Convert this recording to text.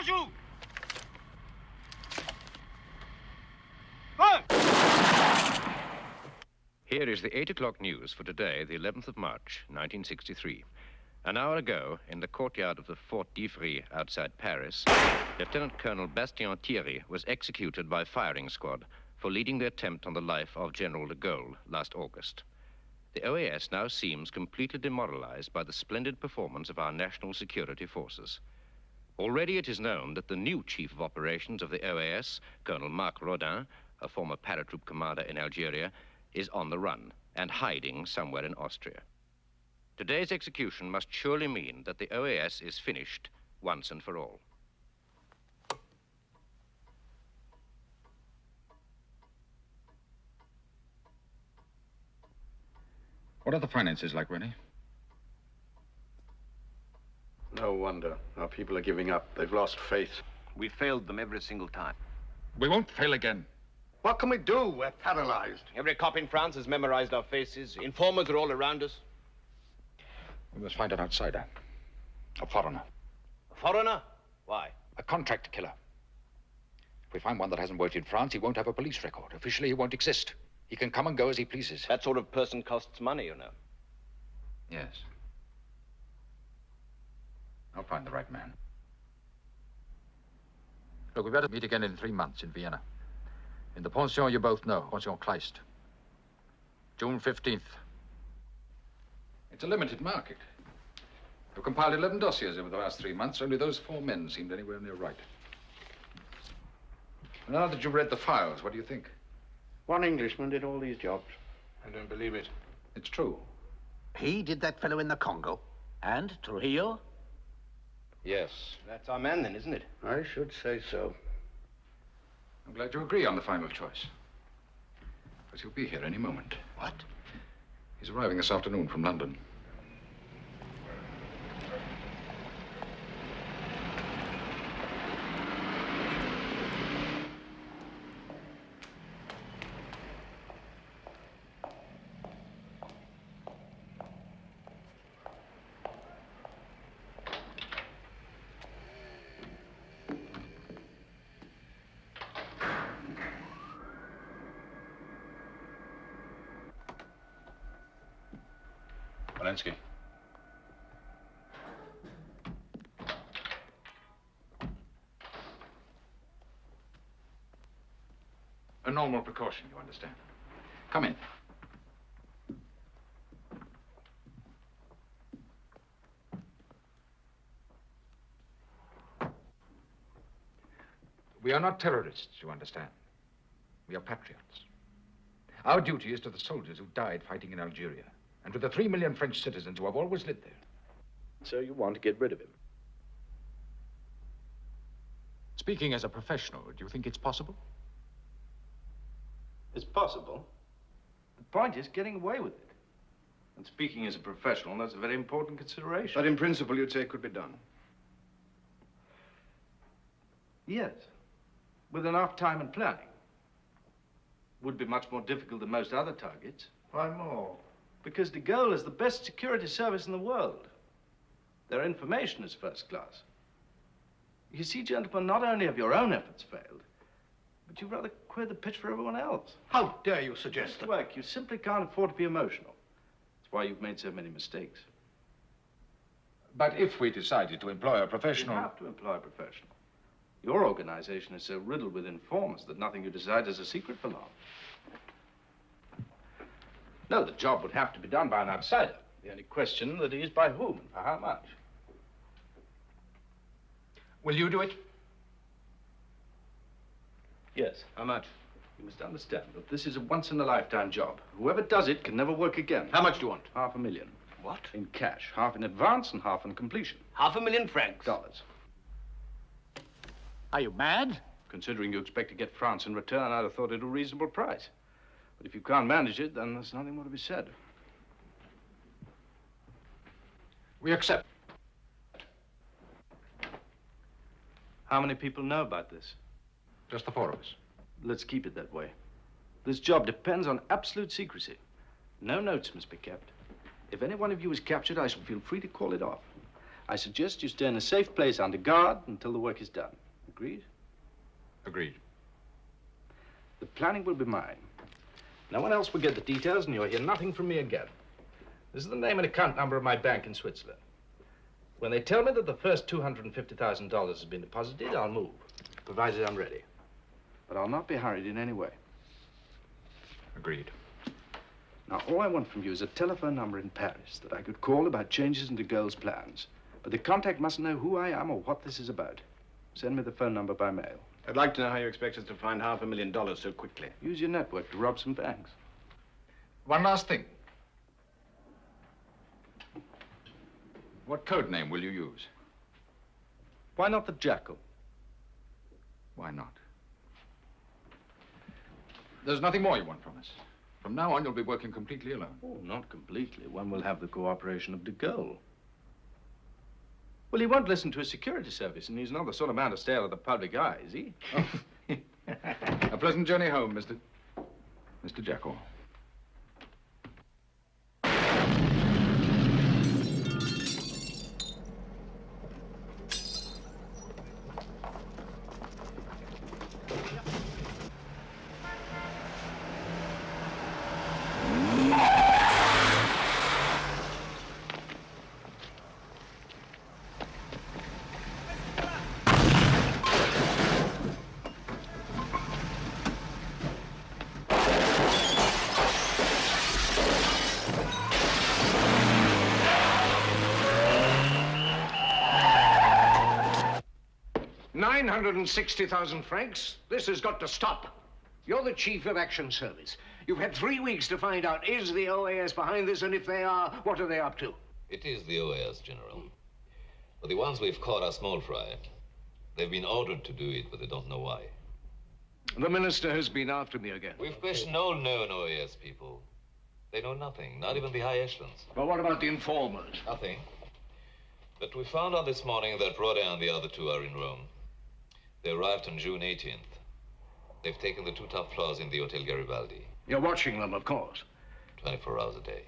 Bonjour! Feu! Here is the 8 o'clock news for today, the 11th of March, 1963. An hour ago, in the courtyard of the Fort d'Ivry outside Paris, Lieutenant Colonel Bastien Thierry was executed by firing squad for leading the attempt on the life of General de Gaulle last August. The OAS now seems completely demoralized by the splendid performance of our national security forces. Already it is known that the new chief of operations of the OAS, Colonel Marc Rodin, a former paratroop commander in Algeria, is on the run and hiding somewhere in Austria. Today's execution must surely mean that the OAS is finished once and for all. What are the finances like, Rennie? No wonder. Our people are giving up. They've lost faith. We failed them every single time. We won't fail again. What can we do? We're paralyzed. Every cop in France has memorized our faces. Informers are all around us. We must find an outsider. A foreigner. A foreigner? Why? A contract killer. If we find one that hasn't worked in France, he won't have a police record. Officially, he won't exist. He can come and go as he pleases. That sort of person costs money, you know. Yes. I'll find the right man. Look, we better meet again in 3 months in Vienna. In the pension you both know, Pension Kleist. June 15th. It's a limited market. We've compiled 11 dossiers over the last 3 months. Only those 4 men seemed anywhere near right. Now that you've read the files, what do you think? One Englishman did all these jobs. I don't believe it. It's true. He did that fellow in the Congo? And Trujillo? Yes. That's our man then, isn't it? I should say so. I'm glad you agree on the final choice. Because he'll be here any moment. What? He's arriving this afternoon from London. Walensky. A normal precaution, you understand. Come in. We are not terrorists, you understand. We are patriots. Our duty is to the soldiers who died fighting in Algeria, and to the 3 million French citizens who have always lived there. So you want to get rid of him? Speaking as a professional, do you think it's possible? It's possible. The point is getting away with it. And speaking as a professional, that's a very important consideration. But in principle, you'd say it could be done. Yes. With enough time and planning. Would be much more difficult than most other targets. Why more? Because de Gaulle is the best security service in the world. Their information is first class. You see, gentlemen, not only have your own efforts failed, but you've rather queered the pitch for everyone else. How dare you suggest that? Work, you simply can't afford to be emotional. That's why you've made so many mistakes. But if we decided to employ a professional... You have to employ a professional. Your organization is so riddled with informers that nothing you decide is a secret for long. No, the job would have to be done by an outsider. The only question that is by whom and for how much. Will you do it? Yes. How much? You must understand that this is a once-in-a-lifetime job. Whoever does it can never work again. How much do you want? $500,000. What? In cash. Half in advance and half on completion. $500,000 francs. Dollars. Are you mad? Considering you expect to get France in return, I'd have thought it a reasonable price. But if you can't manage it, then there's nothing more to be said. We accept. How many people know about this? Just the 4 of us. Let's keep it that way. This job depends on absolute secrecy. No notes must be kept. If any one of you is captured, I shall feel free to call it off. I suggest you stay in a safe place under guard until the work is done. Agreed? Agreed. The planning will be mine. No one else will get the details, and you'll hear nothing from me again. This is the name and account number of my bank in Switzerland. When they tell me that the first $250,000 has been deposited, I'll move, provided I'm ready. But I'll not be hurried in any way. Agreed. Now, all I want from you is a telephone number in Paris that I could call about changes in the girl's plans. But the contact mustn't know who I am or what this is about. Send me the phone number by mail. I'd like to know how you expect us to find $500,000 so quickly. Use your network to rob some banks. One last thing. What code name will you use? Why not the Jackal? Why not? There's nothing more you want from us. From now on, you'll be working completely alone. Oh, not completely. One will have the cooperation of de Gaulle. Well, he won't listen to a security service, and he's not the sort of man to stay out of the public eye, is he? Oh. A pleasant journey home, Mr. Jackal. $960,000. This has got to stop. You're the chief of Action Service. You've had 3 weeks to find out, is the OAS behind this, and if they are, what are they up to? It is the OAS, General. But the ones we've caught are small fry. They've been ordered to do it, but they don't know why. The minister has been after me again. We've questioned all known OAS people. They know nothing, not even the high echelons. Well, what about the informers? Nothing. But we found out this morning that Rode and the other two are in Rome. They arrived on June 18th. They've taken the 2 top floors in the Hotel Garibaldi. You're watching them, of course. 24 hours a day.